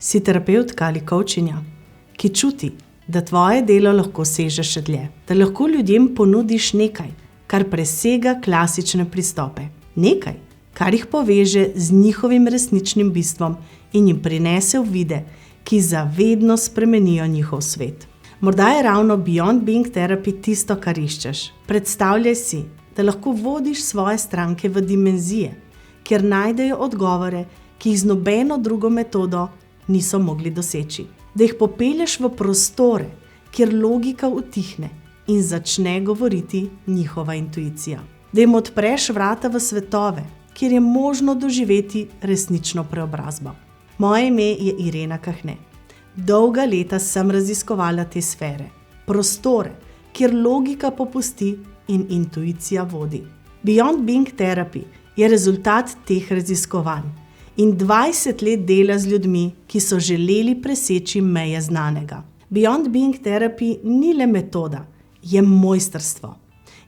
Si terapevtka ali coachinja, ki čuti, da tvoje delo lahko seže še dlje, da lahko ljudem ponudiš nekaj, kar presega klasične pristope, nekaj, kar jih poveže z njihovim resničnim bistvom in jim prinese uvide, ki zavedno spremenijo njihov svet. Morda je ravno Beyond Being Therapy tisto, kar iščeš. Predstavljaj si, da lahko vodiš svoje stranke v dimenzije, kjer najdejo odgovore, ki jih z nobeno drugo metodo niso mogli doseči. Da jih popelješ v prostore, kjer logika utihne in začne govoriti njihova intuicija. Da jim odpreš vrata v svetove, kjer je možno doživeti resnično preobrazbo. Moje ime je Irena Kahne. Dolga leta sem raziskovala te sfere, prostore, kjer logika popusti in intuicija vodi. Beyond Being Therapy je rezultat teh raziskovanj in 20 let dela z ljudmi, ki so želeli preseči meje znanega. Beyond Being Therapy ni le metoda, je mojstrstvo.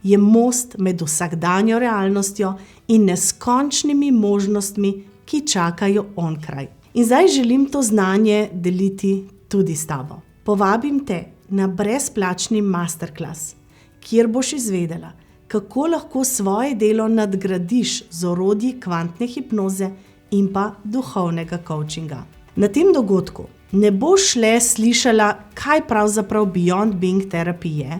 Je most med vsakdanjo realnostjo in neskončnimi možnostmi, ki čakajo onkraj. In zdaj želim to znanje deliti tudi s tabo. Povabim te na brezplačni masterclass, kjer boš izvedela, kako lahko svoje delo nadgradiš z orodji kvantne hipnoze in pa duhovnega coachinga. Na tem dogodku ne boš le slišala, kaj pravzaprav Beyond Being Therapy je,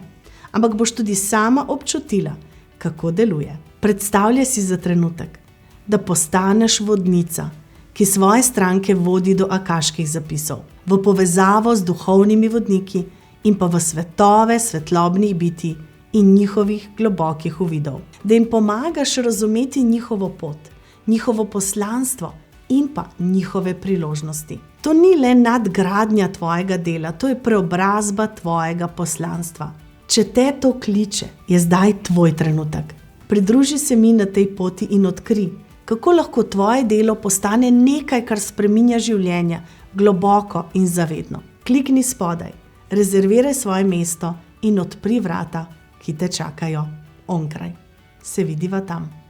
ampak boš tudi sama občutila, kako deluje. Predstavljaj si za trenutek, da postaneš vodnica, ki svoje stranke vodi do akaških zapisov, v povezavo z duhovnimi vodniki in pa v svetove svetlobnih bitij in njihovih globokih uvidov. Da jim pomagaš razumeti njihovo pot, njihovo poslanstvo in pa njihove priložnosti. To ni le nadgradnja tvojega dela, to je preobrazba tvojega poslanstva. Če te to kliče, je zdaj tvoj trenutek. Pridruži se mi na tej poti in odkri, kako lahko tvoje delo postane nekaj, kar spreminja življenja globoko in zavedno. Klikni spodaj, rezerviraj svoje mesto in odpri vrata, ki te čakajo onkraj. Se vidiva tam.